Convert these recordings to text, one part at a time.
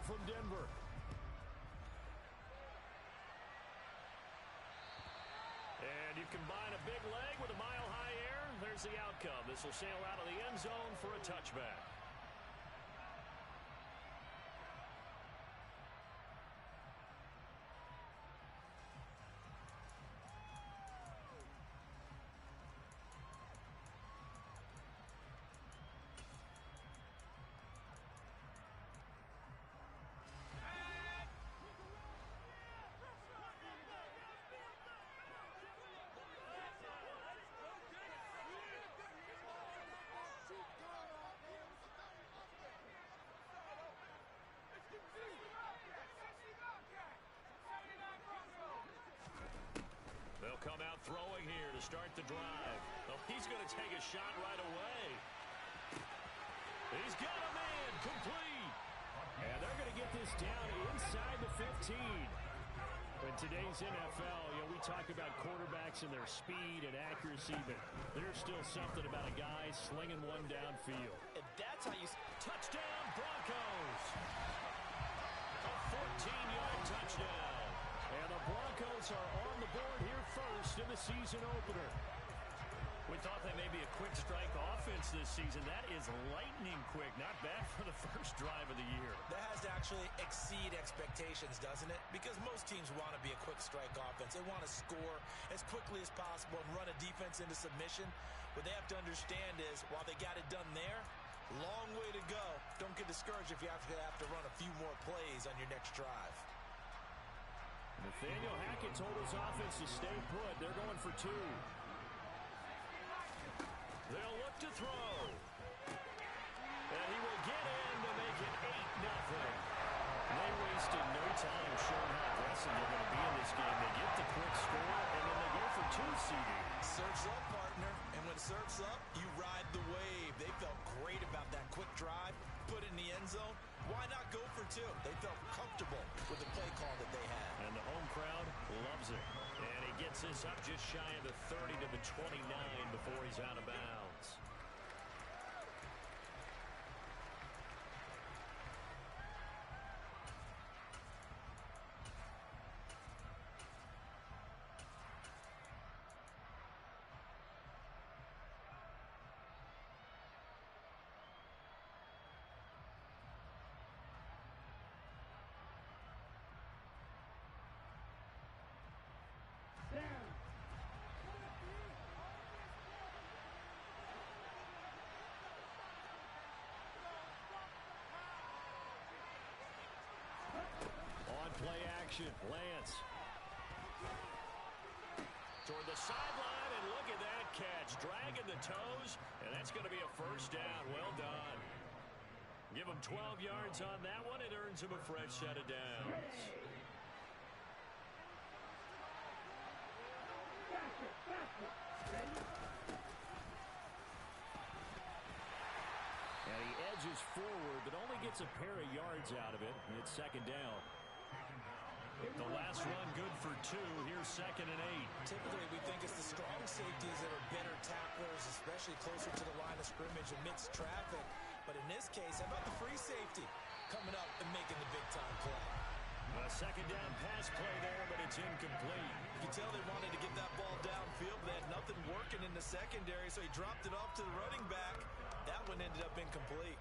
from Denver. And you combine a big leg with a mile-high air, there's the outcome. This will sail out of the end zone for a touchback. They'll come out throwing here to start the drive. Well, he's going to take a shot right away. He's got a man complete. And they're going to get this down inside the 15. In today's NFL, we talk about quarterbacks and their speed and accuracy, but there's still something about a guy slinging one downfield. And that's how you... Touchdown, Broncos! A 14-yard touchdown. And the Broncos are on the board here first in the season opener. We thought that may be a quick strike offense this season. That is lightning quick. Not bad for the first drive of the year. That has to actually exceed expectations, doesn't it? Because most teams want to be a quick strike offense. They want to score as quickly as possible and run a defense into submission. What they have to understand is, while they got it done there, long way to go. Don't get discouraged if you have to run a few more plays on your next drive. Nathaniel Hackett told his offense to stay put. They're going for two. They'll look to throw. And he will get in to make it 8-0. They wasted no time showing how aggressive they're going to be in this game. They get the quick score, and then they go for two, CD. Surf's up, partner. And when surf's up, you ride the wave. They felt great about that quick drive, put it in the end zone. Why not go for two? They felt comfortable with the play call that they had. And the home crowd loves it. And he gets this up just shy of the 30 to the 29 before he's out of bounds. Play action. Lance. Toward the sideline, and look at that catch. Dragging the toes, and that's going to be a first down. Well done. Give him 12 yards on that one. It earns him a fresh set of downs. And he edges forward, but only gets a pair of yards out of it. And it's second down. The last run good for two. Here's 2nd and 8. Typically, we think it's the strong safeties that are better tacklers, especially closer to the line of scrimmage amidst traffic. But in this case, how about the free safety coming up and making the big-time play? A second down pass play there, but it's incomplete. You can tell they wanted to get that ball downfield, but they had nothing working in the secondary, so he dropped it off to the running back. That one ended up incomplete.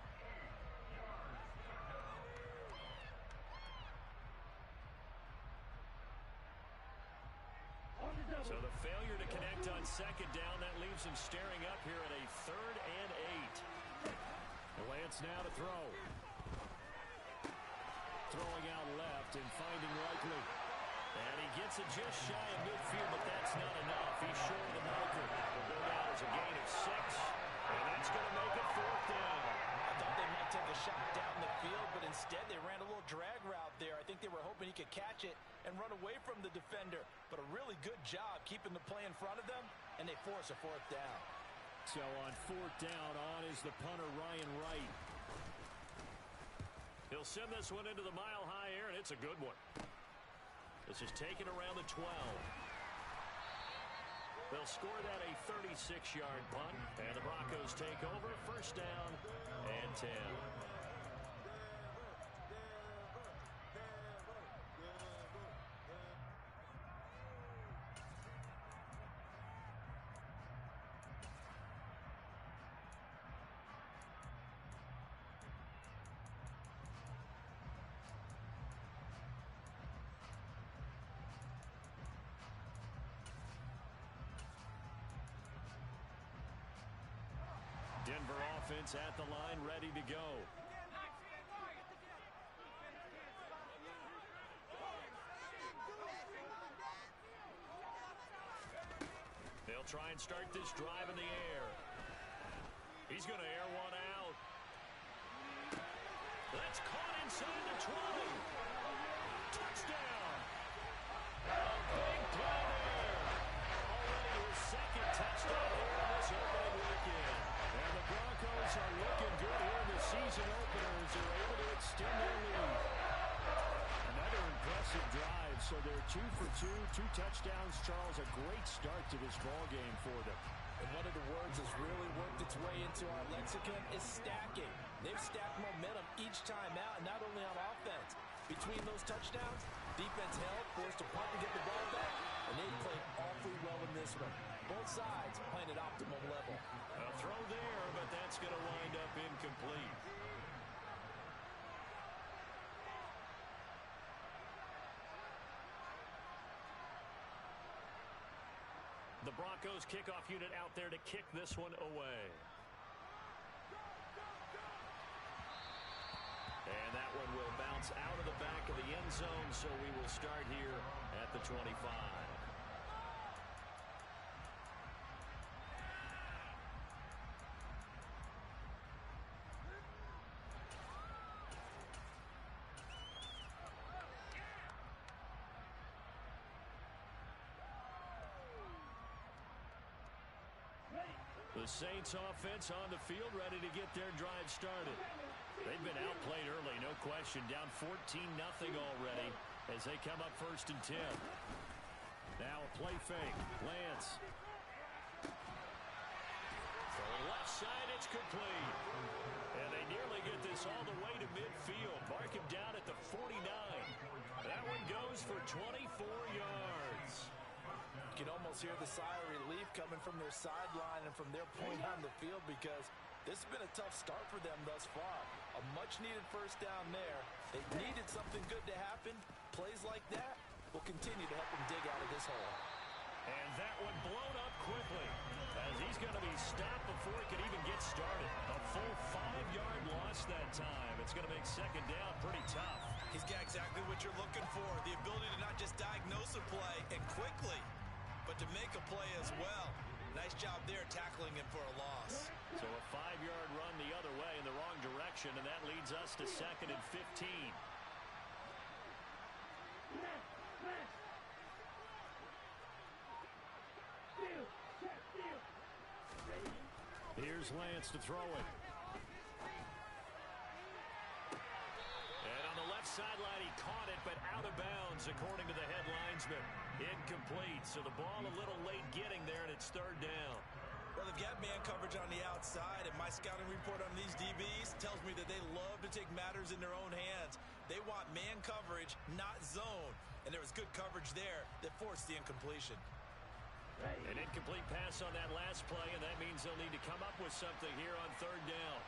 So the failure to connect on second down, that leaves him staring up here at a 3rd and 8. Lance now to throw. Throwing out left and finding Likely. And he gets it just shy of midfield, but that's not enough. He's short of the marker. Will go down as a gain of 6, and that's going to make it 4th down. I thought they might take a shot down the field, but instead they ran a little drag route there. I think they were hoping he could catch it and run away from the defender. But a really good job keeping the play in front of them, and they force a 4th down. So on 4th down, on is the punter, Ryan Wright. He'll send this one into the mile-high air, and it's a good one. This is taken around the 12. They'll score that a 36-yard punt, and the Broncos take over. 1st down and 10. Denver offense at the line, ready to go. They'll try and start this drive in the air. He's going to air one out. That's caught inside the 20. Touchdown. A big play there. Already his second touchdown here this opening weekend. And the Broncos are looking good here in the season opener as they're able to extend their lead. Another impressive drive. So they're 2 for 2, 2 touchdowns. Charles, a great start to this ball game for them. And one of the words that's really worked its way into our lexicon is stacking. They've stacked momentum each time out, and not only on offense. Between those touchdowns, defense held, forced to punt to get the ball back, and they played awfully well in this one. Both sides playing at optimum level. A throw there, but that's going to wind up incomplete. The Broncos kickoff unit out there to kick this one away. And that one will bounce out of the back of the end zone, so we will start here at the 25. The Saints offense on the field, ready to get their drive started. They've been outplayed early, no question. Down 14-0 already as they come up 1st and 10. Now a play fake. Lance. From the left side, it's complete. And they nearly get this all the way to midfield. Mark him down at the 49. That one goes for 24 yards. You can almost hear the sigh of relief coming from their sideline and from their point on the field, because this has been a tough start for them thus far. A much-needed first down there. They needed something good to happen. Plays like that will continue to help them dig out of this hole. And that one blown up quickly as he's going to be stopped before he could even get started. A full 5-yard loss that time. It's going to make second down pretty tough. He's got exactly what you're looking for, the ability to not just diagnose a play and quickly, but to make a play as well. Nice job there tackling him for a loss. So a 5-yard run the other way in the wrong direction, and that leads us to 2nd and 15. Here's Lance to throw it. And on the left sideline, he caught it, but out of bounds, according to the head linesman. Incomplete, so the ball a little late getting there, and it's 3rd down. Well, they've got man coverage on the outside, and my scouting report on these DBs tells me that they love to take matters in their own hands. They want man coverage, not zone. And there was good coverage there that forced the incompletion. An incomplete pass on that last play, and that means they'll need to come up with something here on 3rd down.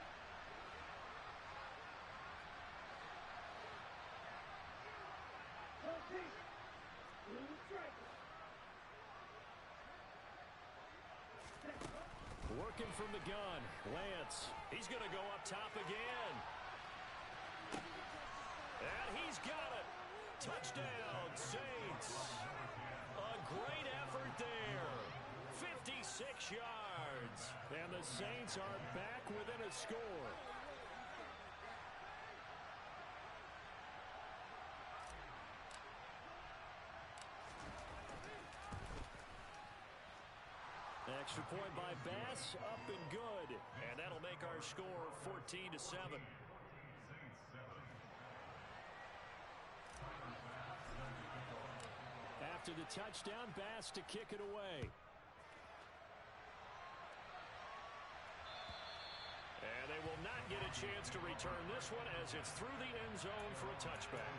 Working from the gun, Lance. He's going to go up top again. And he's got it. Touchdown, Saints. A great effort there. 56 yards. And the Saints are back within a score. Extra point by Bass, up and good. And that'll make our score 14-7. After the touchdown, Bass to kick it away. And they will not get a chance to return this one as it's through the end zone for a touchback.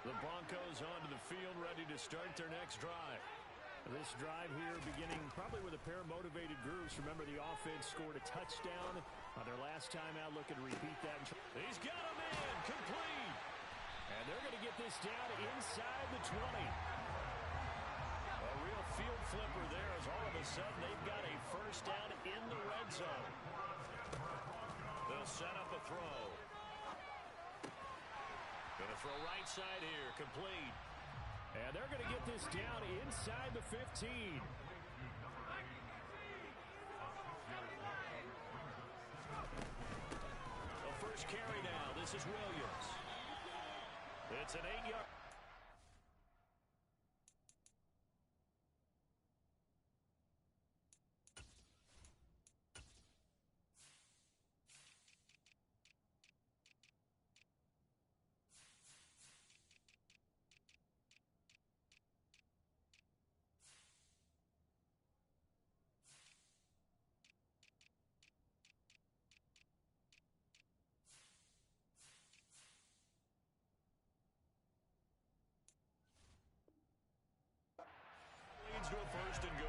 The Broncos onto the field, ready to start their next drive. This drive here beginning probably with a pair of motivated groups. Remember, the offense scored a touchdown on their last time out. Looking to repeat that. He's got a man complete. And they're going to get this down inside the 20. A real field flipper there as all of a sudden they've got a first down in the red zone. They'll set up a throw. Going to throw right side here, complete. And they're going to get this down inside the 15. The first carry now. This is Williams. It's an 8-yard. To a first and goal.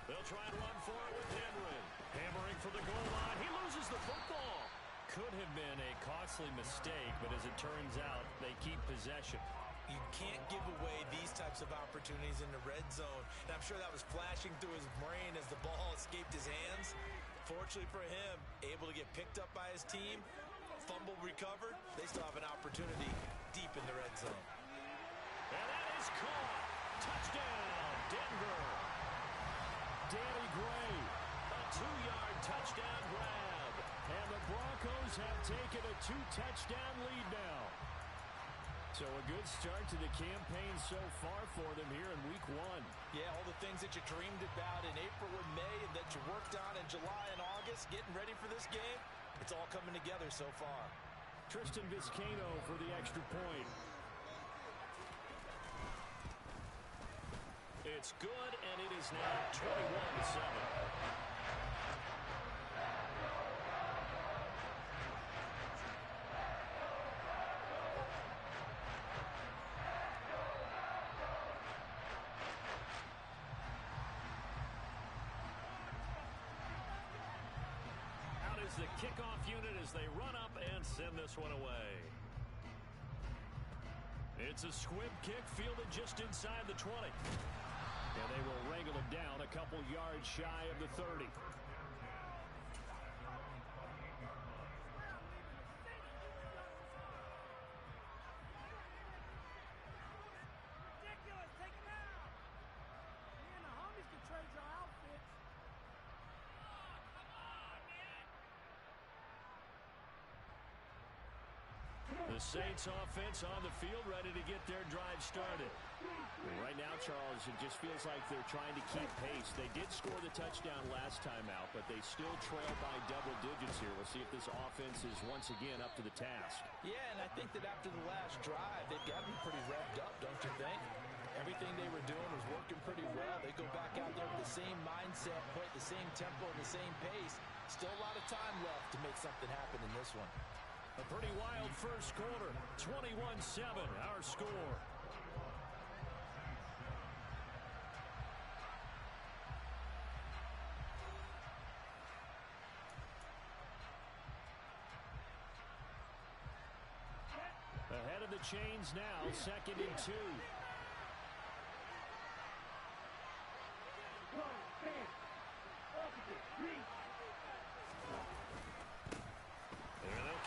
They'll try and run for it with Henry. Hammering for the goal line. He loses the football. Could have been a costly mistake, but as it turns out, they keep possession. You can't give away these types of opportunities in the red zone. And I'm sure that was flashing through his brain as the ball escaped his hands. Fortunately for him, able to get picked up by his team, fumble recovered. They still have an opportunity deep in the red zone. And that is caught. Touchdown, Denver. Danny Gray, a 2-yard touchdown grab. And the Broncos have taken a 2-touchdown lead now. So a good start to the campaign so far for them here in week 1. Yeah, all the things that you dreamed about in April and May and that you worked on in July and August, getting ready for this game, it's all coming together so far. Tristan Vizcaino for the extra point. It's good, and it is now 21-7. The kickoff unit as they run up and send this one away. It's a squib kick fielded just inside the 20. And they will wrangle it down a couple yards shy of the 30. The Saints offense on the field ready to get their drive started. Right now, Charles, it just feels like they're trying to keep pace. They did score the touchdown last time out, but they still trail by double digits here. We'll see if this offense is once again up to the task. Yeah, and I think that after the last drive, they've got to be pretty revved up, don't you think? Everything they were doing was working pretty well. They go back out there with the same mindset, play at the same tempo and the same pace. Still a lot of time left to make something happen in this one. A pretty wild first quarter. 21-7, our score. Ahead of the chains now, 2nd and 2.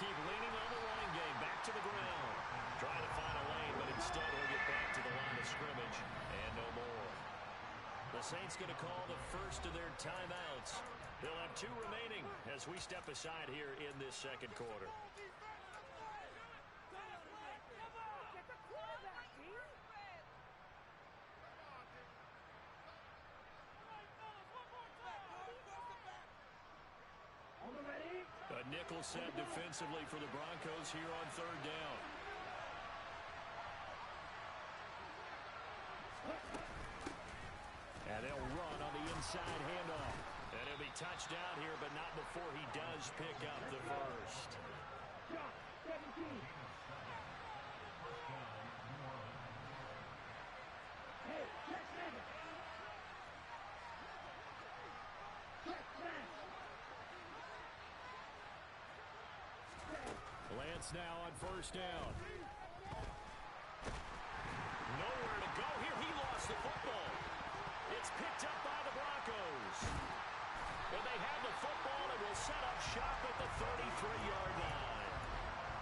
Keep leaning on the running game. Back to the ground. Trying to find a lane, but instead he'll get back to the line of scrimmage. And no more. The Saints going to call the first of their timeouts. They'll have 2 remaining as we step aside here in this second quarter. A nickel set defensively for the Broncos here on 3rd down. And they'll run inside handoff. And it'll be touchdown here, but not before he does pick up the first. Lance now on first down. Nowhere to go here. He lost the football. It's picked up by the Broncos. And they have the football and will set up shop at the 33-yard line.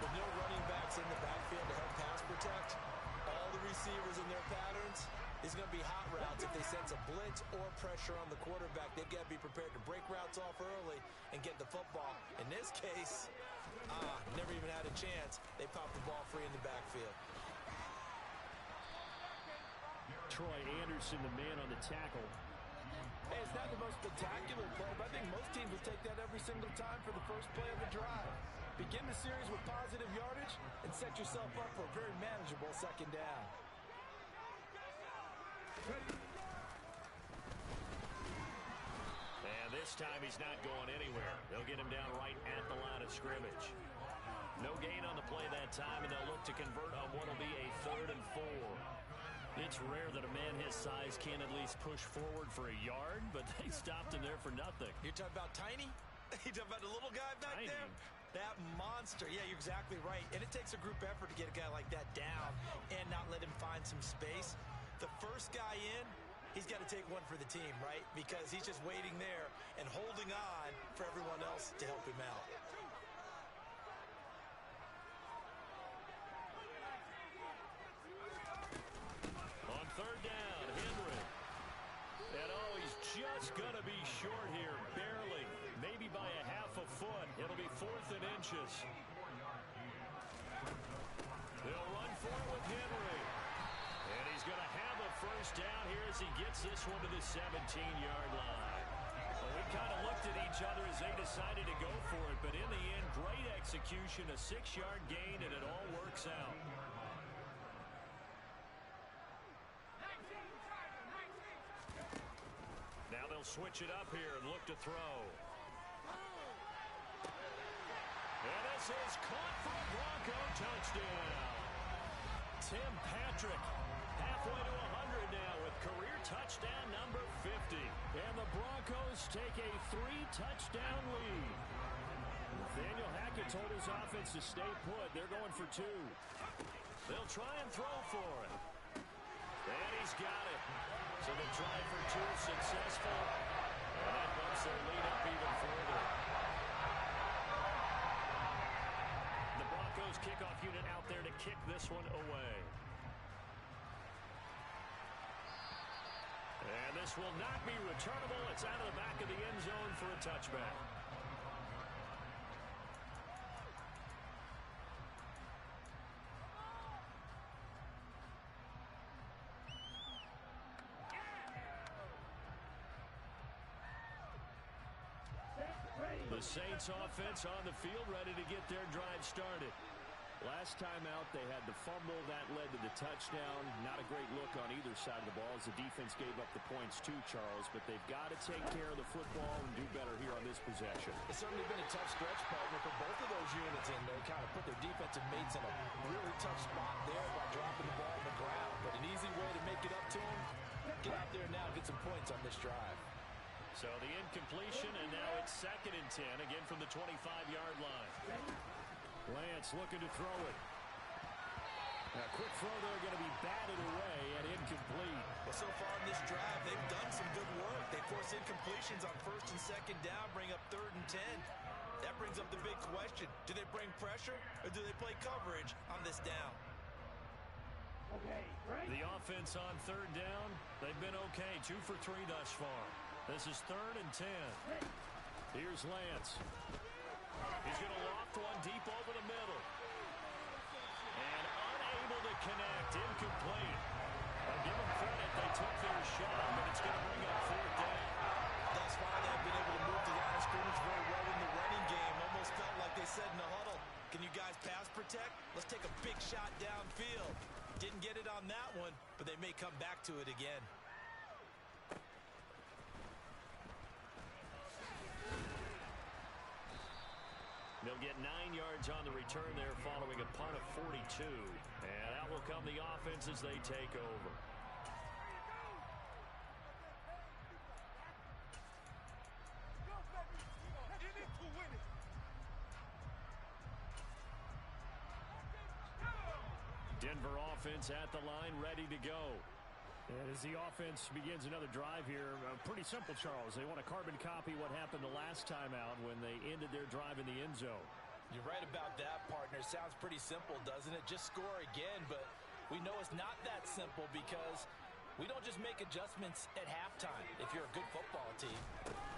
With no running backs in the backfield to help pass protect, all the receivers in their patterns, is going to be hot routes. If they sense a blitz or pressure on the quarterback, they've got to be prepared to break routes off early and get the football. In this case, never even had a chance. They popped the ball free in the backfield. Troy Anderson, the man on the tackle. Hey, it's not the most spectacular play, but I think most teams will take that every single time for the first play of the drive. Begin the series with positive yardage and set yourself up for a very manageable second down. And this time he's not going anywhere. They'll get him down right at the line of scrimmage. No gain on the play that time, and they'll look to convert on what will be a 3rd and 4. It's rare that a man his size can at least push forward for a yard, but they stopped him there for nothing. You're talking about tiny? You're talking about the little guy back there? That monster. Yeah, you're exactly right. And it takes a group effort to get a guy like that down and not let him find some space. The first guy in, he's got to take one for the team, right? Because he's just waiting there and holding on for everyone else to help him out. On 3rd down, Henry. And he's just going to be short here, barely. Maybe by a half a foot. It'll be 4th and inches. They'll run for it with Henry. And he's going to have a first down here as he gets this one to the 17-yard line. Well, we kind of looked at each other as they decided to go for it, but in the end, great execution, a 6-yard gain, and it all works out. Now they'll switch it up here and look to throw. And this is caught for a Bronco touchdown. Tim Patrick halfway to 100 now with career touchdown number 50. And the Broncos take a 3-touchdown lead. Nathaniel Hackett told his offense to stay put. They're going for 2. They'll try and throw for it. And he's got it. So the try for 2 successful. And that bumps their lead up even further. The Broncos kickoff unit out there to kick this one away. And this will not be returnable. It's out of the back of the end zone for a touchback. The Saints offense on the field ready to get their drive started. Last time out, they had the fumble that led to the touchdown. Not a great look on either side of the ball as the defense gave up the points too, Charles. But they've got to take care of the football and do better here on this possession. It's certainly been a tough stretch, partner, for both of those units in there. Kind of put their defensive mates in a really tough spot there by dropping the ball on the ground. But an easy way to make it up to them, get out there now and get some points on this drive. So the incompletion, and now it's 2nd and 10, again from the 25-yard line. Lance looking to throw it. A quick throw there, going to be batted away and incomplete. Well, so far in this drive, they've done some good work. They force incompletions on 1st and 2nd down, bring up 3rd and 10. That brings up the big question. Do they bring pressure, or do they play coverage on this down? The offense on 3rd down, they've been okay. 2 for 3 thus far. This is 3rd and 10. Here's Lance. He's going to loft one deep over the middle. And unable to connect. Incomplete. I'll give them credit. They took their shot, but it's going to bring up 4th down. Thus far, they've been able to move the line of scrimmage very well in the running game. Almost felt like they said in the huddle, can you guys pass protect? Let's take a big shot downfield. Didn't get it on that one, but they may come back to it again. They'll get 9 yards on the return there following a punt of 42. And out will come the offense as they take over. Denver offense at the line, ready to go. And as the offense begins another drive here, pretty simple, Charles. They want to carbon copy what happened the last time out when they ended their drive in the end zone. You're right about that, partner. Sounds pretty simple, doesn't it? Just score again, but we know it's not that simple because we don't just make adjustments at halftime if you're a good football team.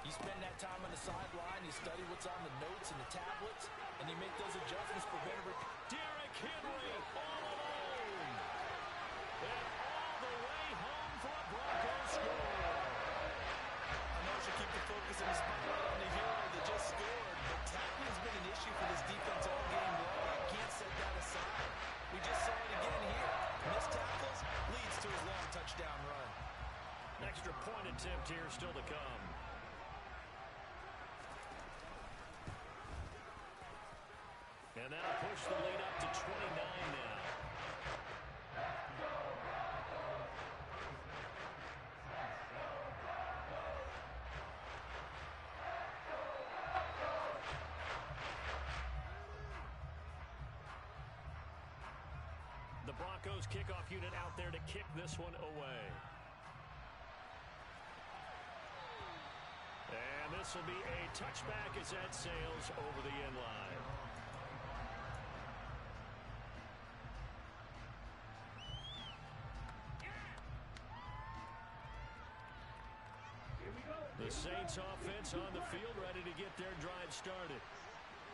You spend that time on the sideline, you study what's on the notes and the tablets, and you make those adjustments for better. Derrick Henry all alone. And all the way home for a Broncos score. I know I should keep the focus and the spotlight on the hero that just scored, but tackling's been an issue for this defense all game long. I can't set that aside. We just saw it again here. Missed tackles leads to his long touchdown run. Extra point attempt here still to come. And that'll push the lead up to 29 now. The Broncos kickoff unit out there to kick this one away. And this will be a touchback as that sails over the end line. The Saints offense on the field ready to get their drive started.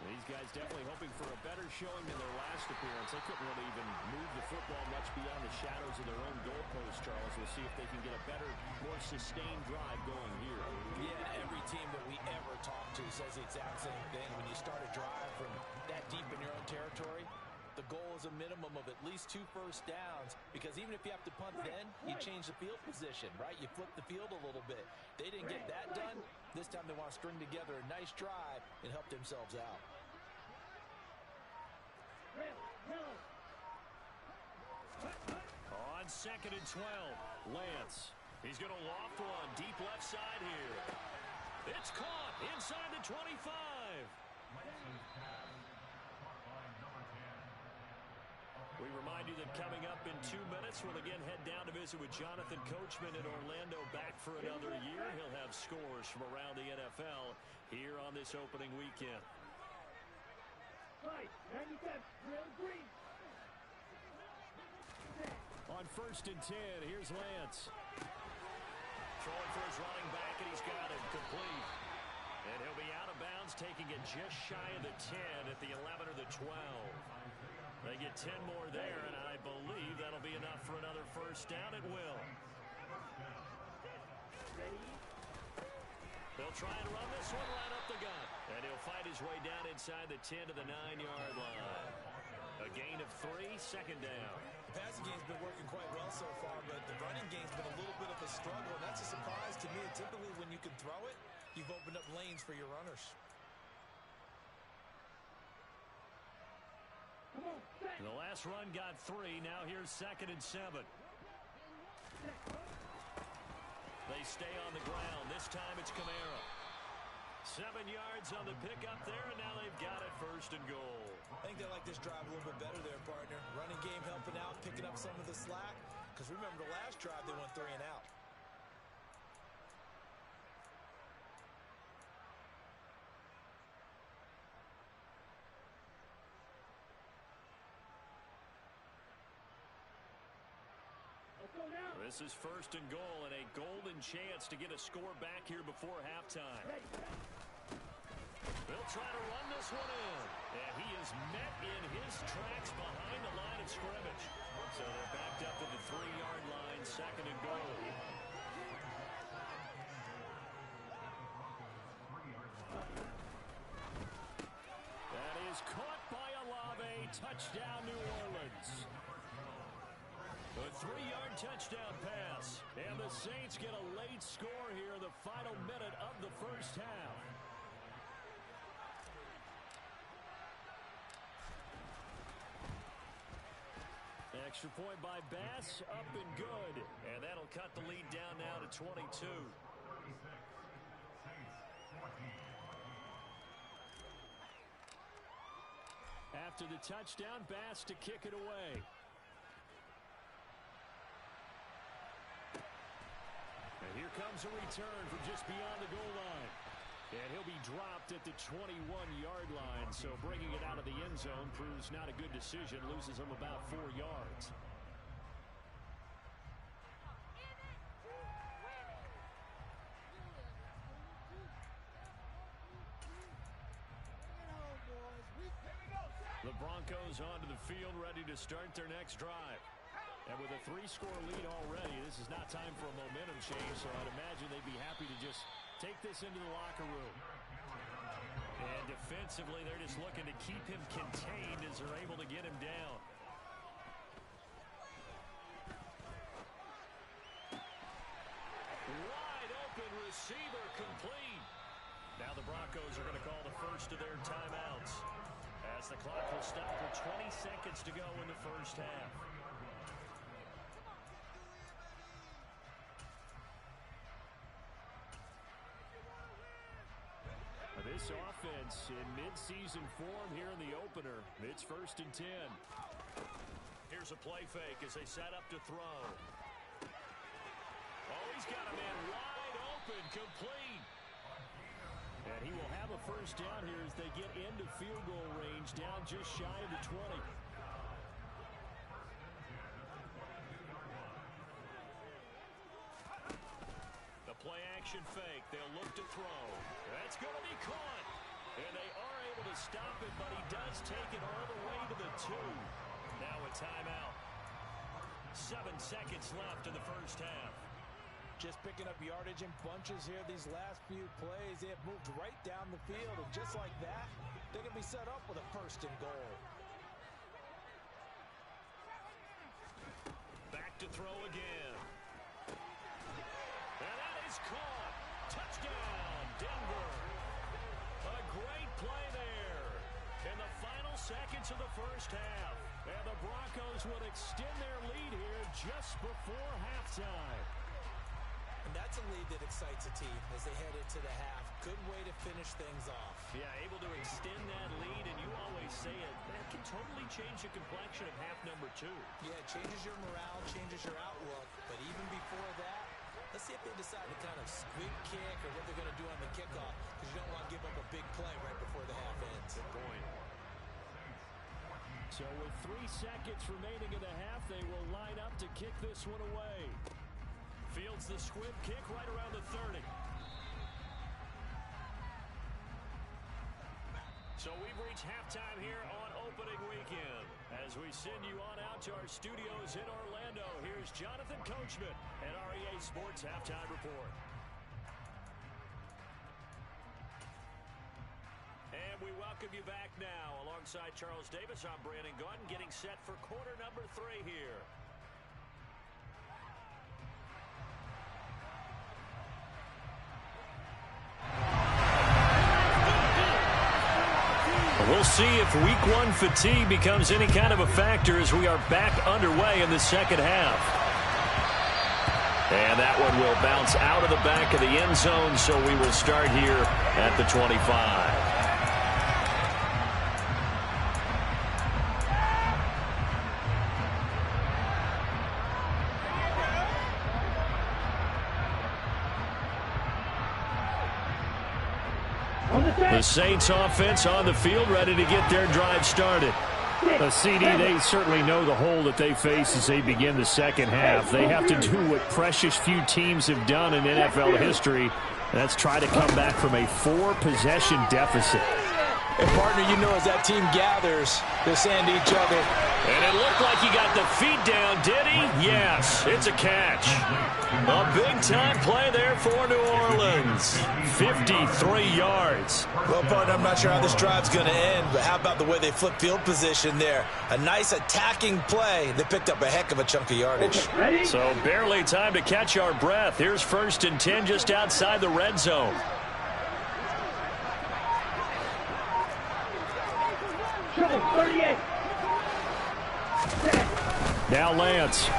These guys definitely hoping for a better showing than their last appearance. They couldn't really even move the football much beyond the shadows of their own goalpost, Charles. We'll see if they can get a better, more sustained drive going here. Yeah, every team that we ever talk to says the exact same thing. When you start a drive from that deep in your own territory, the goal is a minimum of at least 2 first downs, because even if you have to punt then, you change the field position, right? You flip the field a little bit. They didn't get that done. This time they want to string together a nice drive and help themselves out. On 2nd and 12, Lance. He's going to loft one deep left side here. It's caught inside the 25. We remind you that coming up in 2 minutes, we'll again head down to visit with Jonathan Coachman in Orlando, back for another year. He'll have scores from around the NFL here on this opening weekend. On 1st and 10, here's Lance. Throwing for his running back, and he's got it complete. And he'll be out of bounds, taking it just shy of the 10 at the 11 or the 12. They get 10 more there, and I believe that'll be enough for another first down. It will. They'll try and run this one right up the gut. And he'll fight his way down inside the 10 to the 9-yard line. A gain of 3, 2nd down. The passing game's been working quite well so far, but the running game's been a little bit of a struggle, and that's a surprise to me. Typically, when you can throw it, you've opened up lanes for your runners. The last run got 3. Now here's 2nd and 7. They stay on the ground. This time it's Kamara. 7 yards on the pickup there, and now they've got it 1st and goal. I think they like this drive a little bit better there, partner. Running game helping out, picking up some of the slack. Because remember, the last drive they went 3 and out. This is 1st and goal, and a golden chance to get a score back here before halftime. They'll try to run this one in, and he is met in his tracks behind the line of scrimmage. So they're backed up to the 3-yard line, 2nd and goal. That is caught by Olave. Touchdown, New Orleans. A 3-yard touchdown pass. And the Saints get a late score here in the final minute of the first half. Extra point by Bass, up and good. And that'll cut the lead down now to 22. After the touchdown, Bass to kick it away. And here comes a return from just beyond the goal line. And he'll be dropped at the 21-yard line. So bringing it out of the end zone proves not a good decision. Loses him about 4 yards. The Broncos onto the field, ready to start their next drive. And with a 3-score lead already, this is not time for a momentum change, so I'd imagine they'd be happy to just take this into the locker room. And defensively, they're just looking to keep him contained as they're able to get him down. Wide open receiver complete. Now the Broncos are going to call the first of their timeouts, as the clock will stop with 20 seconds to go in the first half. This offense in mid-season form here in the opener. It's 1st and 10. Here's a play fake as they set up to throw. Oh, he's got a man wide open, complete. And he will have a first down here as they get into field goal range, down just shy of the 20. The play action fake. They'll look to throw. That's going to be caught. And they are able to stop it, but he does take it all the way to the 2. Now a timeout. 7 seconds left in the first half. Just picking up yardage in bunches here these last few plays. They have moved right down the field, and just like that, they can be set up with a 1st and goal. Back to throw again. And that is caught. Touchdown, Denver. A great play there in the final seconds of the first half. And the Broncos will extend their lead here just before halftime. And that's a lead that excites a team as they head into the half. Good way to finish things off. Yeah, able to extend that lead, and you always say it, that can totally change the complexion of half number 2. Yeah, it changes your morale, changes your outlook. But even before that, let's see if they decide to kind of squib kick or what they're going to do on the kickoff, because you don't want to give up a big play right before the half ends. Good point. So with 3 seconds remaining in the half, they will line up to kick this one away. Fields the squib kick right around the 30. So we've reached halftime here on opening weekend. As we send you on out to our studios in Orlando, here's Jonathan Coachman at REA Sports Halftime Report. And we welcome you back now. Alongside Charles Davis, I'm Brandon Gaudin, getting set for quarter number 3 here. We'll see if week 1 fatigue becomes any kind of a factor as we are back underway in the second half. And that one will bounce out of the back of the end zone, so we will start here at the 25. The Saints offense on the field, ready to get their drive started. CD, they certainly know the hole that they face as they begin the second half. They have to do what precious few teams have done in NFL history, and that's try to come back from a 4-possession deficit. And, partner, you know as that team gathers, they're saying to each other. And it looked like he got the feet down, did he? Yes, it's a catch. A big-time play there for New Orleans. 53 yards. Well, partner, I'm not sure how this drive's going to end, but how about the way they flip field position there? A nice attacking play. They picked up a heck of a chunk of yardage. So barely time to catch our breath. Here's 1st and 10 just outside the red zone. Now Lance.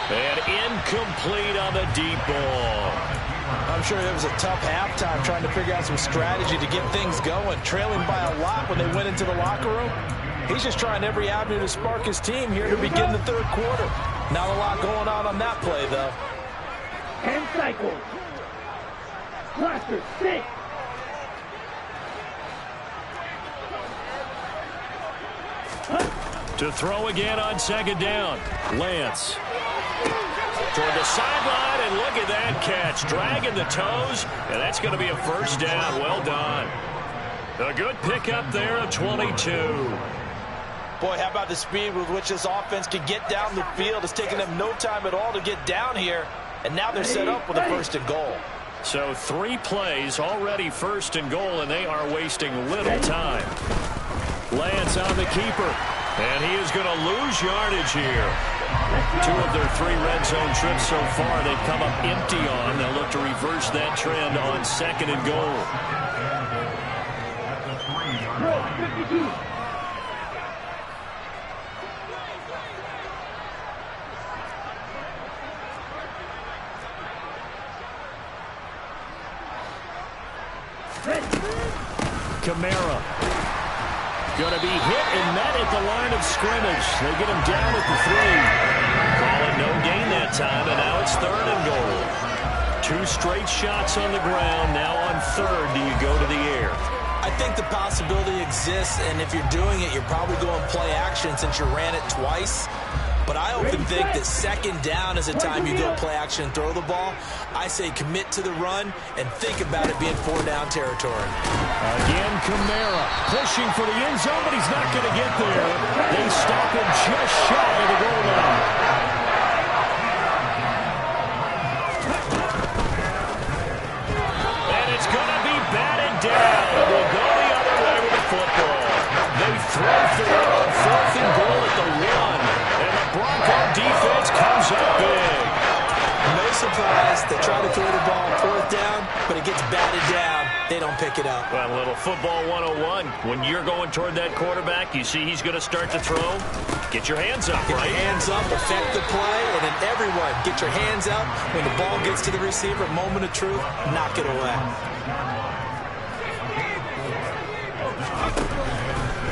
And incomplete on the deep ball. I'm sure it was a tough halftime trying to figure out some strategy to get things going. Trailing by a lot when they went into the locker room. He's just trying every avenue to spark his team here to begin the third quarter. Not a lot going on that play, though. 10 cycles. Cluster 6. To throw again on second down. Lance. Toward the sideline, and look at that catch. Dragging the toes, and that's going to be a first down. Well done. A good pickup there of 22. Boy, how about the speed with which this offense can get down the field? It's taken them no time at all to get down here, and now they're set up with a first and goal. So 3 plays, already first and goal, and they are wasting little time. Lance on the keeper, and he is going to lose yardage here. 2 of their 3 red zone trips so far, they've come up empty on. They'll look to reverse that trend on second and goal. 52. Kamara. Going to be hit and met at the line of scrimmage. They get him down at the 3. Call it no gain that time, and now it's third and goal. 2 straight shots on the ground. Now on third, do you go to the air? I think the possibility exists, and if you're doing it, you're probably going play action since you ran it twice. But I often think that second down is a time you go play action and throw the ball. I say commit to the run and think about it being 4-down territory. Again, Kamara pushing for the end zone, but he's not going to get there. They stop him just shy of the goal line. And it's going to be batted down. We'll go the other way with the football. They throw for it on 4th and goal at the 1. And the Bronco defense comes up big. No surprise, they try to throw the ball on 4th down, but it gets batted down. They don't pick it up. Well, a little football 101. When you're going toward that quarterback, you see he's going to start to throw. Get your hands up, right? Get your hands up, affect the play, and then everyone get your hands up. When the ball gets to the receiver, moment of truth, knock it away.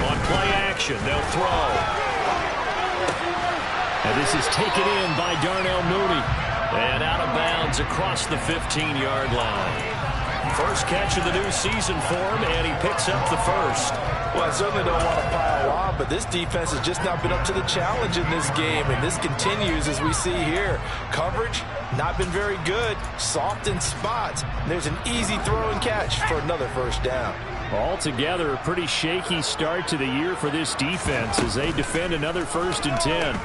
On play action, they'll throw. And this is taken in by Darnell Mooney. And out of bounds across the 15-yard line. First catch of the new season for him, and he picks up the first. Well, I certainly don't want to pile on, but this defense has just not been up to the challenge in this game, and this continues as we see here. Coverage, not been very good, soft in spots. There's an easy throw and catch for another first down. Altogether, a pretty shaky start to the year for this defense as they defend another 1st and 10.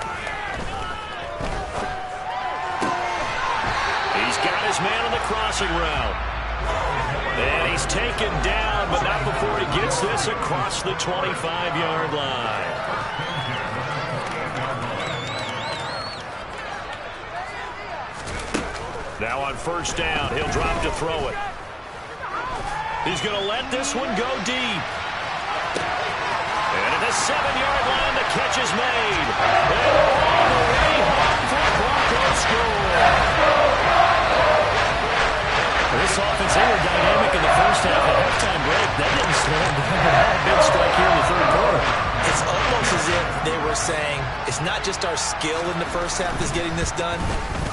He's got his man on the crossing route. And he's taken down, but not before he gets this across the 25-yard line. Now on first down, he'll drop to throw it. He's going to let this one go deep. And at the 7-yard line, the catch is made. And all the way home for Broncos score. This offense, they were dynamic in the first half. The halftime break, that didn't slow them down. A big strike here in the third quarter. It's almost as if they were saying, it's not just our skill in the first half that's getting this done,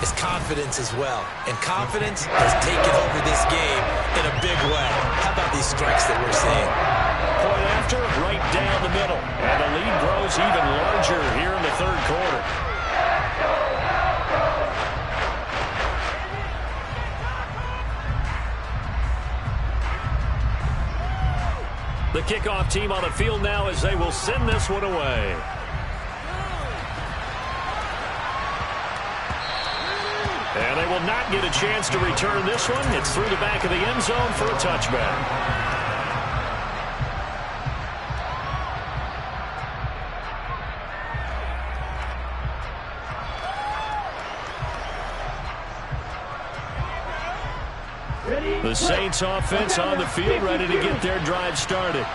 it's confidence as well. And confidence has taken over this game in a big way. How about these strikes that we're seeing? Point after, right down the middle. And the lead grows even larger here in the third quarter. The kickoff team on the field now as they will send this one away. And they will not get a chance to return this one. It's through the back of the end zone for a touchback. The Saints offense on the field, ready to get their drive started.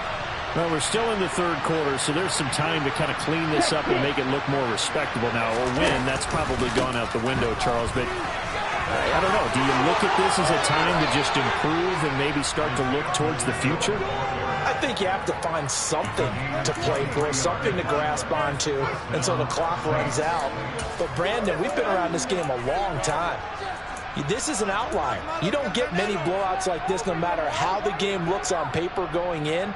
Well, we're still in the third quarter, so there's some time to kind of clean this up and make it look more respectable now. Or win, that's probably gone out the window, Charles. But I don't know. Do you look at this as a time to just improve and maybe start to look towards the future? I think you have to find something to play for, something to grasp onto until the clock runs out. But, Brandon, we've been around this game a long time. This is an outlier. You don't get many blowouts like this no matter how the game looks on paper going in.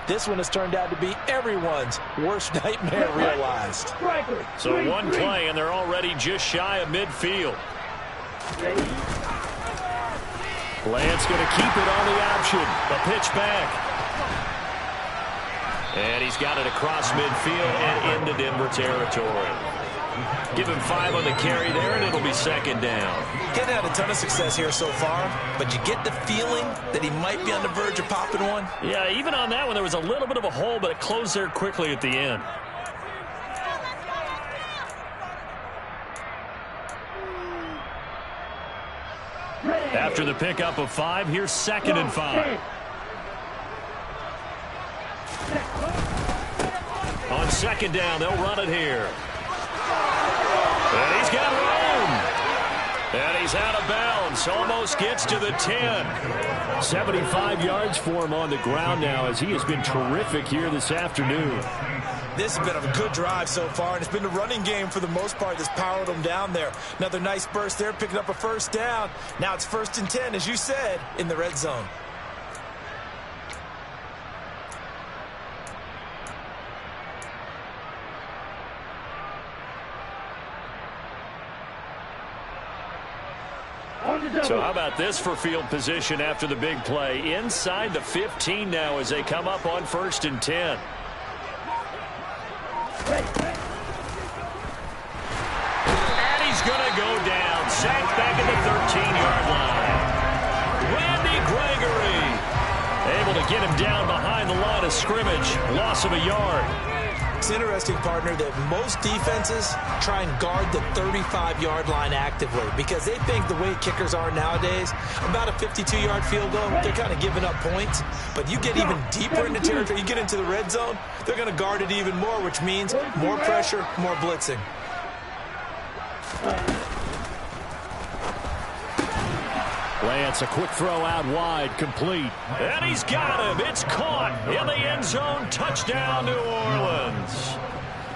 This one has turned out to be everyone's worst nightmare realized. So one play, and they're already just shy of midfield. Lance going to keep it on the option. A pitch back. And he's got it across midfield and into Denver territory. Give him 5 on the carry there, and it'll be second down. He hasn't had a ton of success here so far, but you get the feeling that he might be on the verge of popping one. Yeah, even on that one, there was a little bit of a hole, but it closed there quickly at the end. After the pickup of 5, here's 2nd and 5. On second down, they'll run it here. And he's got room. And he's out of bounds. Almost gets to the 10. 75 yards for him on the ground now as he has been terrific here this afternoon. This has been a good drive so far, and it's been the running game for the most part that's powered them down there. Another nice burst there, picking up a first down. Now it's 1st and 10, as you said, in the red zone. So how about this for field position after the big play? Inside the 15 now as they come up on 1st and 10. And he's going to go down. Sacked back at the 13-yard line. Randy Gregory able to get him down behind the line of scrimmage. Loss of a yard. It's interesting, partner, that most defenses try and guard the 35-yard line actively because they think the way kickers are nowadays, about a 52-yard field goal, they're kind of giving up points. But you get even deeper into territory, you get into the red zone, they're going to guard it even more, which means more pressure, more blitzing. Lance, a quick throw out wide, complete. And he's got him. It's caught in the end zone. Touchdown, New Orleans.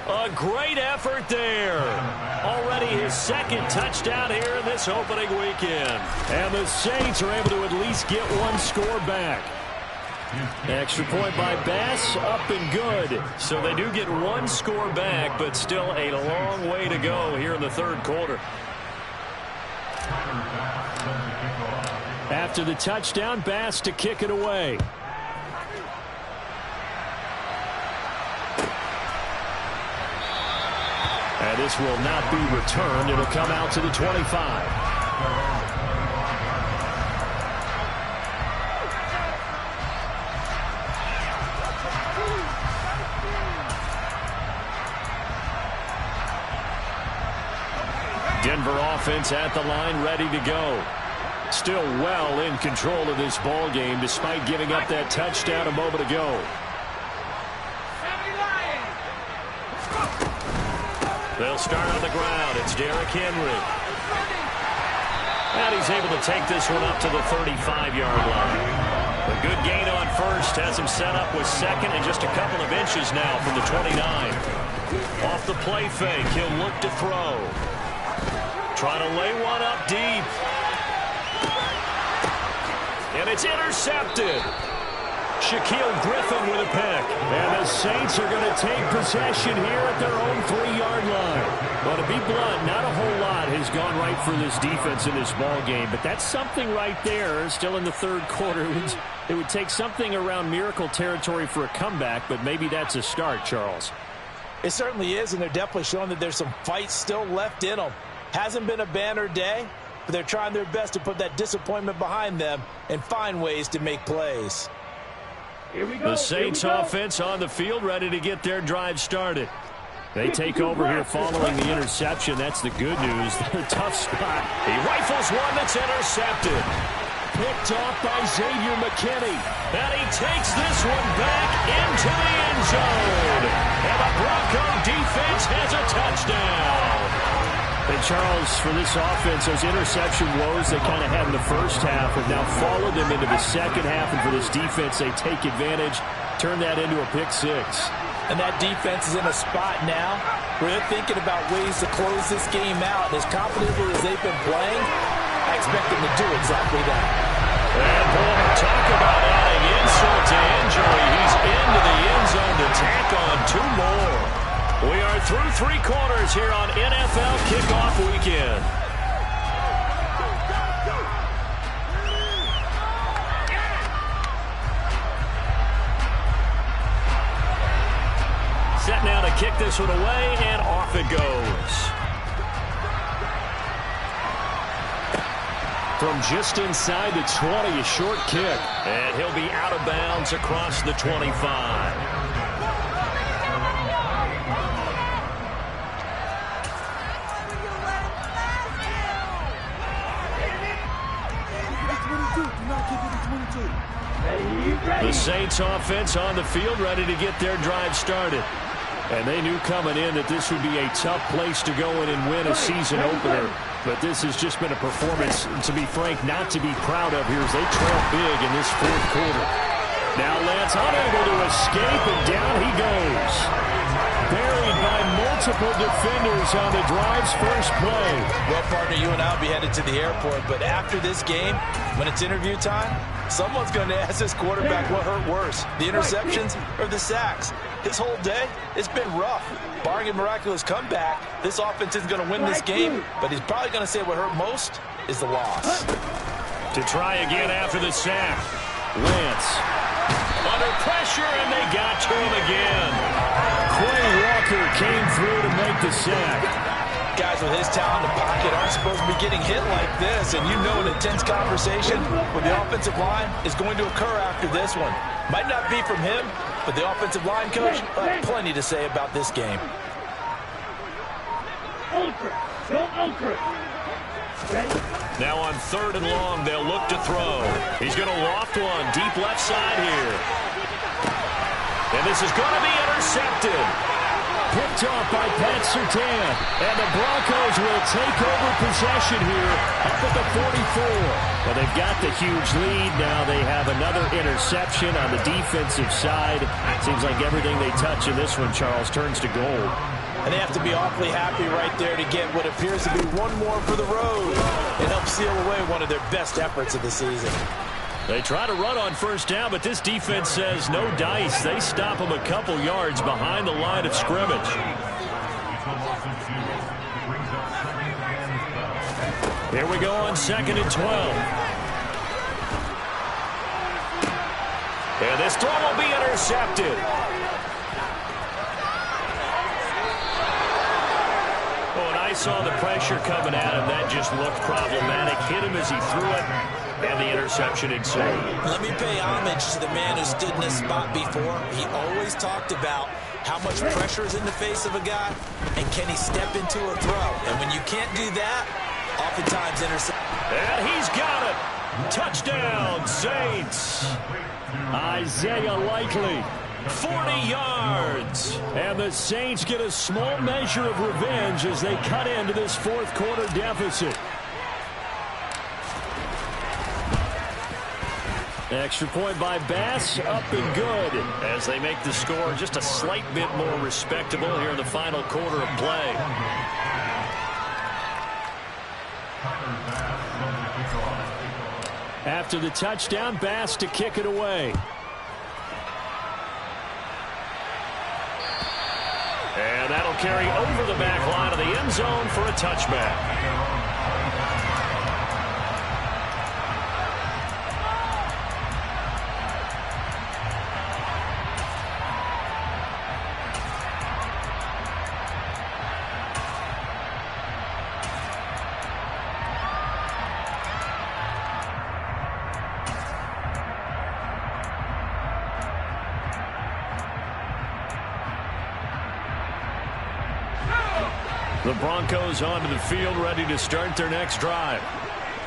A great effort there. Already his 2nd touchdown here in this opening weekend. And the Saints are able to at least get one score back. Extra point by Bass, up and good. So they do get one score back, but still a long way to go here in the third quarter. After the touchdown, Bass to kick it away. And this will not be returned. It'll come out to the 25. Denver offense at the line, ready to go. Still well in control of this ball game despite giving up that touchdown a moment ago. They'll start on the ground. It's Derrick Henry. And he's able to take this one up to the 35-yard line. A good gain on first has him set up with 2nd and just a couple of inches now from the 29. Off the play fake, he'll look to throw. Trying to lay one up deep. And it's intercepted. Shaquille Griffin with a pick. And the Saints are going to take possession here at their own 3-yard line. Well, to be blunt, not a whole lot has gone right for this defense in this ball game. But that's something right there, still in the third quarter. It would take something around miracle territory for a comeback, but maybe that's a start, Charles. It certainly is, and they're definitely showing that there's some fight still left in them. Hasn't been a banner day, but they're trying their best to put that disappointment behind them and find ways to make plays. The Saints offense on the field, ready to get their drive started. They take over here following the interception. That's the good news. They're a tough spot. He rifles one that's intercepted. picked off by Xavier McKinney. And he takes this one back into the end zone. And the Bronco defense has a touchdown. And Charles, for this offense, those interception woes they kind of had in the first half have now followed them into the second half. And for this defense, they take advantage, turn that into a pick six. And that defense is in a spot now where they're thinking about ways to close this game out. And as confidently as they've been playing, I expect them to do exactly that. And boy, talk about adding insult to injury. He's into the end zone to tack on two more. We are through three quarters here on NFL Kickoff Weekend. Set now to kick this one away, and off it goes. From just inside the 20, a short kick. And he'll be out of bounds across the 25. The Saints offense on the field, ready to get their drive started. And they knew coming in that this would be a tough place to go in and win a season opener. But this has just been a performance, to be frank, not to be proud of here as they trail big in this fourth quarter. Now Lance unable to escape, and down he goes. Buried by multiple defenders on the drive's first play. Well, partner, you and I will be headed to the airport, but after this game, when it's interview time, someone's going to ask this quarterback what hurt worse, the interceptions or the sacks. His whole day, it's been rough. Barring a miraculous comeback, this offense isn't going to win this game, but he's probably going to say what hurt most is the loss. To try again after the sack. Lance under pressure, and they got to him again. Quay Walker came through to make the sack. Guys with his talent in the pocket aren't supposed to be getting hit like this, and you know an intense conversation with the offensive line is going to occur after this one. Might not be from him, but the offensive line coach will have plenty to say about this game. Now on 3rd and long, they'll look to throw. He's going to loft one deep left side here. And this is going to be intercepted. Picked off by Pat Surtain. And the Broncos will take over possession here up at the 44. Well, they've got the huge lead. Now they have another interception on the defensive side. Seems like everything they touch in this one, Charles, turns to gold. And they have to be awfully happy right there to get what appears to be one more for the road. It helps seal away one of their best efforts of the season. They try to run on first down, but this defense says no dice. They stop them a couple yards behind the line of scrimmage. Here we go on 2nd and 12. And this throw will be intercepted. I saw the pressure coming at him. That just looked problematic. Hit him as he threw it, and the interception ensued. Let me pay homage to the man who stood in this spot before. He always talked about how much pressure is in the face of a guy, and can he step into a throw. And when you can't do that, oftentimes intercept. And he's got it. Touchdown, Saints. Isaiah Likely. 40 yards. And the Saints get a small measure of revenge as they cut into this fourth quarter deficit. Extra point by Bass, up and good. As they make the score just a slight bit more respectable here in the final quarter of play. After the touchdown, Bass to kick it away. And that'll carry over the back line of the end zone for a touchback. The Broncos onto the field, ready to start their next drive.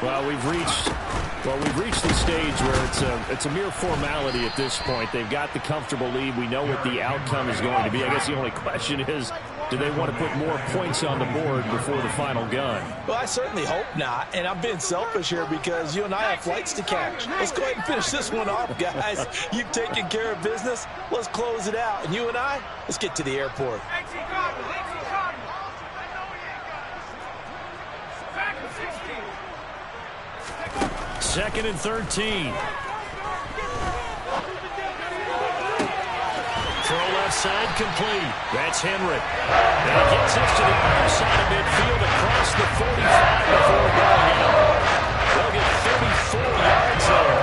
Well, we've reached the stage where it's a mere formality at this point. They've got the comfortable lead. We know what the outcome is going to be. I guess the only question is, do they want to put more points on the board before the final gun? Well, I certainly hope not. And I'm being selfish here because you and I have flights to catch. Let's go ahead and finish this one off, guys. You've taken care of business. Let's close it out. And you and I, let's get to the airport. Second and 13. Throw left side complete. That's Henry. And he gets this to the other side of midfield across the 45 before going out. They'll get 34 yards there.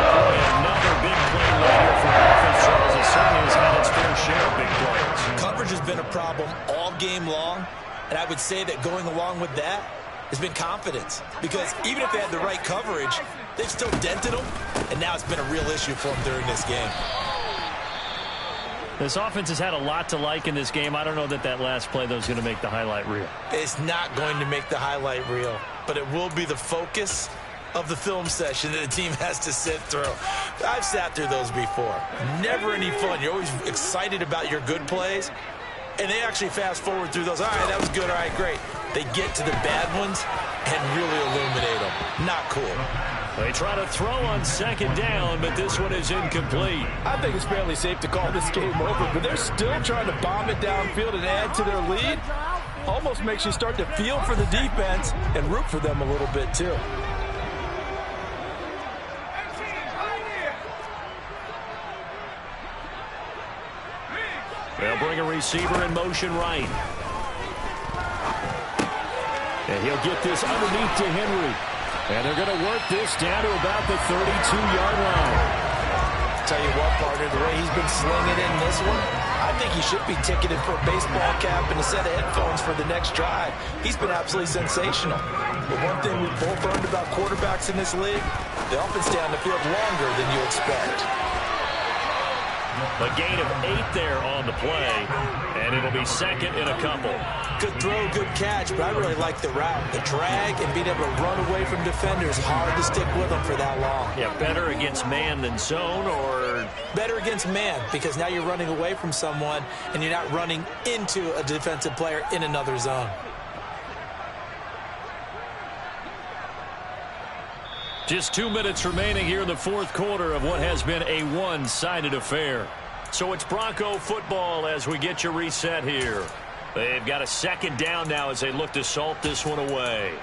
Boy, another big play later for offense. Charles, it certainly has had its fair share of big plays. Coverage has been a problem all game long, and I would say that going along with that has been confidence. Because even if they had the right coverage, they've still dented them, and now it's been a real issue for them during this game. This offense has had a lot to like in this game. I don't know that last play, though, is going to make the highlight reel. It's not going to make the highlight reel, but it will be the focus of the film session that the team has to sit through. I've sat through those before. Never any fun. You're always excited about your good plays, and they actually fast forward through those. All right, that was good. All right, great. They get to the bad ones and really illuminate them. Not cool. They try to throw on second down, but this one is incomplete. I think it's fairly safe to call this game over, but they're still trying to bomb it downfield and add to their lead. Almost makes you start to feel for the defense and root for them a little bit too. They'll bring a receiver in motion right. And he'll get this underneath to Henry. And they're going to work this down to about the 32-yard line. Tell you what, partner, the way he's been slinging in this one, I think he should be ticketed for a baseball cap and a set of headphones for the next drive. He's been absolutely sensational. But one thing we've both learned about quarterbacks in this league, they often stay on the field longer than you expect. A gain of 8 there on the play, and it'll be second in a couple. Good throw, good catch, but I really like the route. The drag and being able to run away from defenders, hard to stick with them for that long. Yeah, better against man than zone, or? Better against man, because now you're running away from someone, and you're not running into a defensive player in another zone. Just 2 minutes remaining here in the fourth quarter of what has been a one-sided affair. So it's Bronco football as we get you reset here. They've got a second down now as they look to salt this one away.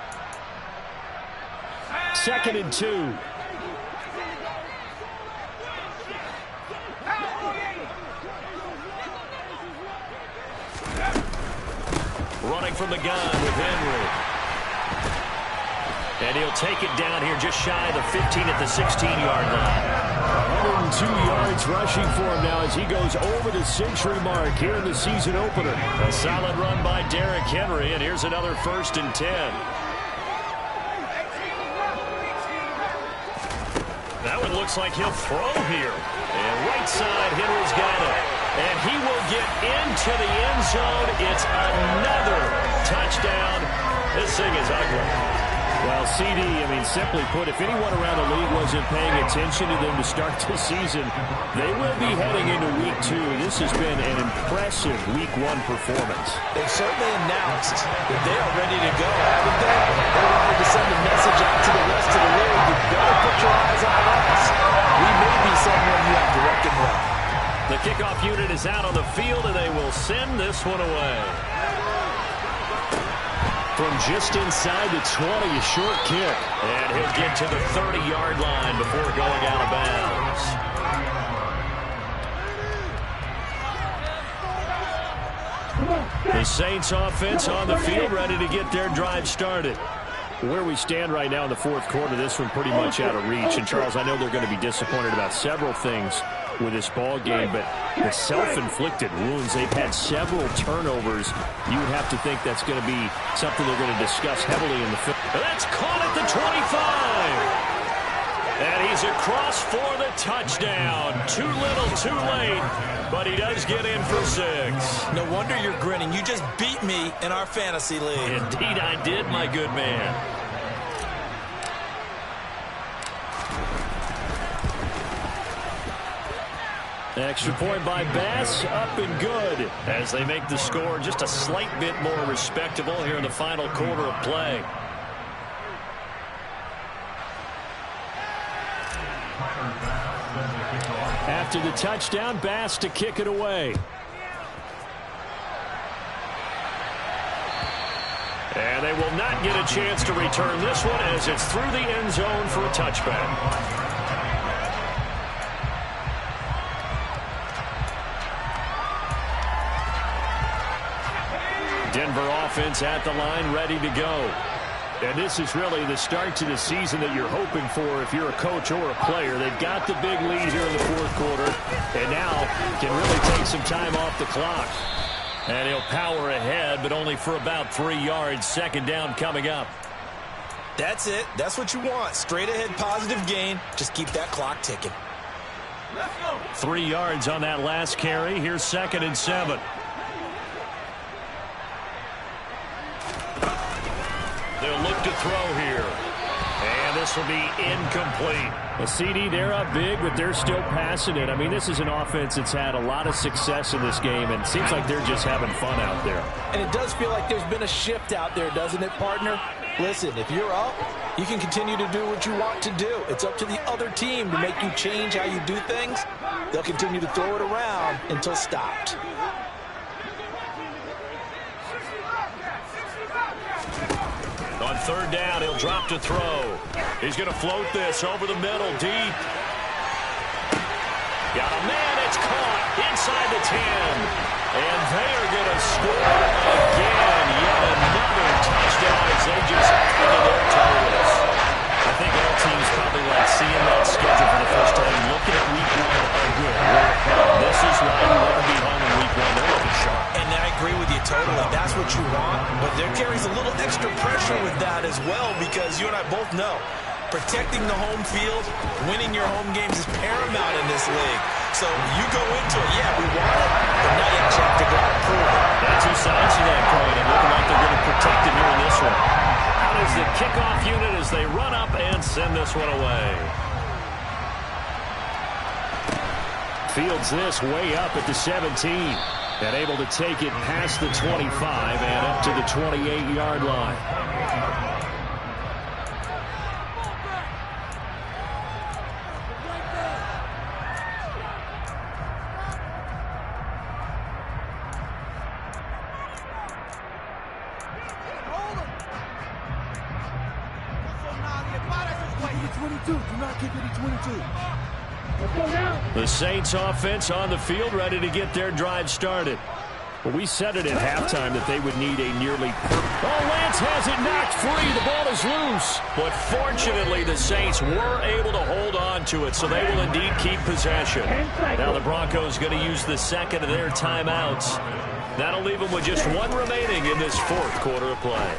2nd and 2. Running from the gun with Henry. And he'll take it down here just shy of the 15 at the 16-yard line. 102 yards rushing for him now as he goes over the century mark here in the season opener. A solid run by Derrick Henry, and here's another 1st and 10. That one looks like he'll throw here. And right side, Henry's got it. And he will get into the end zone. It's another touchdown. This thing is ugly. Well, CD, I mean, simply put, if anyone around the league wasn't paying attention to them to start the season, they will be heading into Week 2. This has been an impressive Week 1 performance. They've certainly announced that they are ready to go, haven't they? They wanted to send a message out to the rest of the league. You better put your eyes on us. We may be someone you have to reckon with. The kickoff unit is out on the field, and they will send this one away. From just inside the 20, a short kick. And he'll get to the 30-yard line before going out of bounds. The Saints offense on the field, ready to get their drive started. Where we stand right now in the fourth quarter, this one pretty much out of reach. And, Charles, I know they're going to be disappointed about several things with this ball game, but the self-inflicted wounds, they've had several turnovers. You would have to think that's going to be something they're going to discuss heavily in the film. That's caught at the 25. And he's across for the touchdown. Too little, too late, but he does get in for 6. No wonder you're grinning. You just beat me in our fantasy league. Indeed I did, my good man. Extra point by Bass, up and good, as they make the score just a slight bit more respectable here in the final quarter of play. After the touchdown, Bass to kick it away. And they will not get a chance to return this one as it's through the end zone for a touchback. Denver offense at the line, ready to go. And this is really the start to the season that you're hoping for if you're a coach or a player. They've got the big lead here in the fourth quarter, and now can really take some time off the clock. And he'll power ahead, but only for about 3 yards. Second down coming up. That's it. That's what you want. Straight ahead positive gain. Just keep that clock ticking. 3 yards on that last carry. Here's 2nd and 7. They'll look to throw here. And this will be incomplete. The CD, they're up big, but they're still passing it. I mean, this is an offense that's had a lot of success in this game, and it seems like they're just having fun out there. And it does feel like there's been a shift out there, doesn't it, partner? Listen, if you're up, you can continue to do what you want to do. It's up to the other team to make you change how you do things. They'll continue to throw it around until stopped. On 3rd down, he'll drop to throw. He's going to float this over the middle, deep. Got a man, it's caught inside the 10. And they are going to score again. Yet another touchdown as they just cover their totals. I think all teams probably like seeing that schedule for the first time, looking at week 1 good. This is why you want to be home in week 1. They're looking sharp. And I agree with you totally. That's what you want. But there carries a little extra pressure with that as well, because you and I both know protecting the home field, winning your home games is paramount in this league. So you go into it, yeah, we want it, but now you have to go out and prove it. That's two sides to that coin, and looking like they're going to protect it here in this one. Out is the kickoff unit as they run up and send this one away. Fields this way up at the 17. And able to take it past the 25 and up to the 28-yard line. The Saints offense on the field, ready to get their drive started. Well, we said it at halftime that they would need a nearly perfect. Oh, Lance has it knocked free. The ball is loose. But fortunately, the Saints were able to hold on to it, so they will indeed keep possession. Now the Broncos going to use the second of their timeouts. That'll leave them with just one remaining in this fourth quarter of play.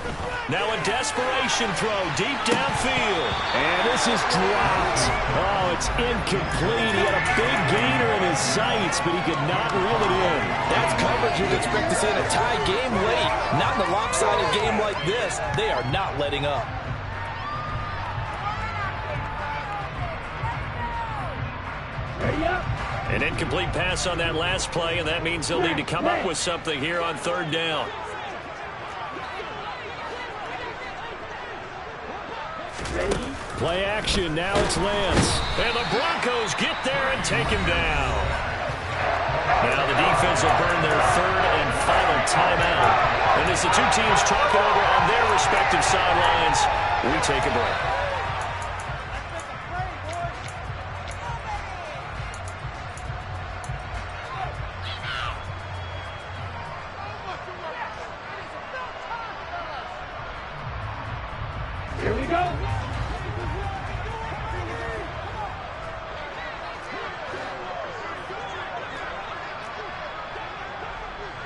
Now a desperation throw deep downfield. And this is dropped. Oh, it's incomplete. He had a big gainer in his sights, but he could not reel it in. That's coverage you'd expect to see in a tie game late. Not in a lopsided game like this. They are not letting up. An incomplete pass on that last play, and that means they'll need to come up with something here on 3rd down. Play action, now it's Lance. And the Broncos get there and take him down. Now the defense will burn their 3rd and final timeout. And as the two teams talk it over on their respective sidelines, we take a break. Here we go.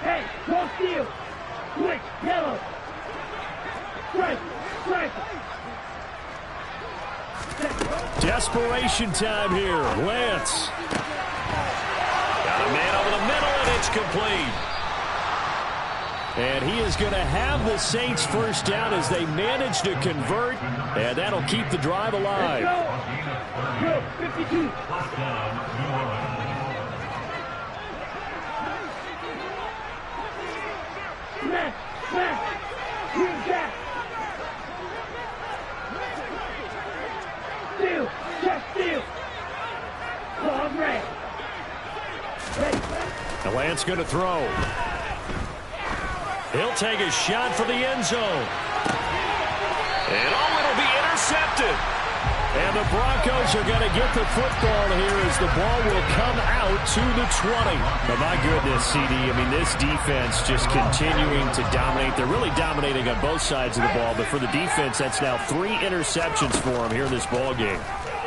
Hey, no steal. Switch, yellow. Strike, strike. Desperation time here. Lance. Got a man over the middle, and it's complete. And he is going to have the Saints first down as they manage to convert, and that'll keep the drive alive. Let's go. Go, 52. Smash, smash. Green jack. Steal, chest steal. Claws red. Ready. The Lance going to throw. He'll take a shot for the end zone. And it'll be intercepted. And the Broncos are going to get the football here as the ball will come out to the 20. But my goodness, CD, I mean, this defense just continuing to dominate. They're really dominating on both sides of the ball. But for the defense, that's now 3 interceptions for them here in this ball game.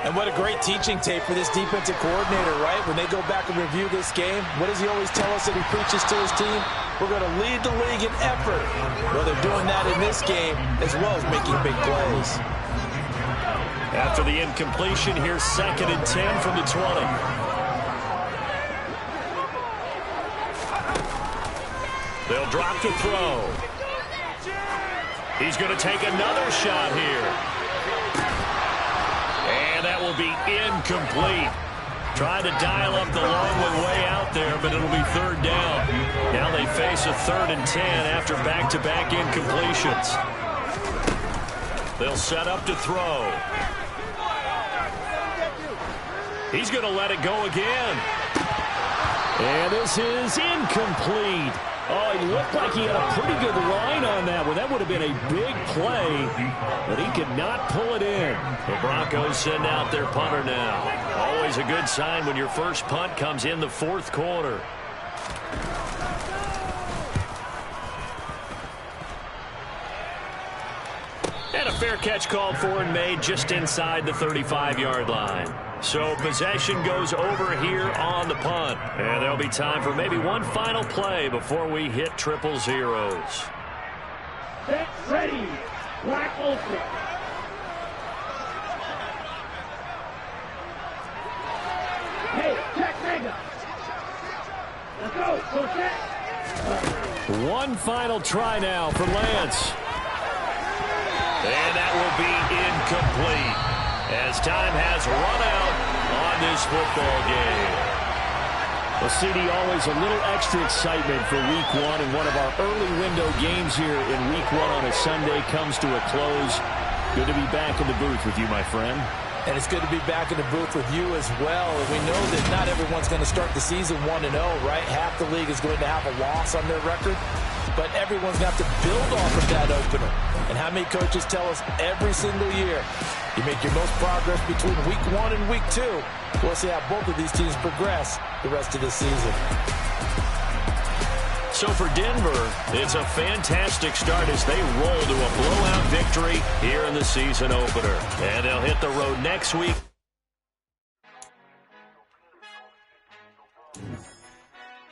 And what a great teaching tape for this defensive coordinator, right? When they go back and review this game, what does he always tell us that he preaches to his team? We're going to lead the league in effort. Well, they're doing that in this game as well as making big plays. After the incompletion, here's 2nd and 10 from the 20. They'll drop to throw. He's going to take another shot here. And that will be incomplete. Trying to dial up the long one way out there, but it'll be 3rd down. Now they face a 3rd and 10 after back-to-back incompletions. They'll set up to throw. He's going to let it go again. And this is incomplete. Oh, it looked like he had a pretty good line on that one. That would have been a big play, but he could not pull it in. The Broncos send out their punter now. Always a good sign when your first punt comes in the 4th quarter. And a fair catch called for and made just inside the 35-yard line. So possession goes over here on the punt. And there'll be time for maybe one final play before we hit triple zeros. Set, ready. Black Ultra. Hey, check mega. Let's go. Go set. One final try now for Lance. And that will be incomplete as time has run out on this football game. Well, CD, always a little extra excitement for Week 1, and one of our early window games here in Week 1 on a Sunday comes to a close. Good to be back in the booth with you, my friend. And it's good to be back in the booth with you as well. And we know that not everyone's going to start the season 1-0, right? Half the league is going to have a loss on their record. But everyone's going to have to build off of that opener. And how many coaches tell us every single year, you make your most progress between Week 1 and Week 2. We'll see how both of these teams progress the rest of the season. So for Denver, it's a fantastic start as they roll to a blowout victory here in the season opener. And they'll hit the road next week.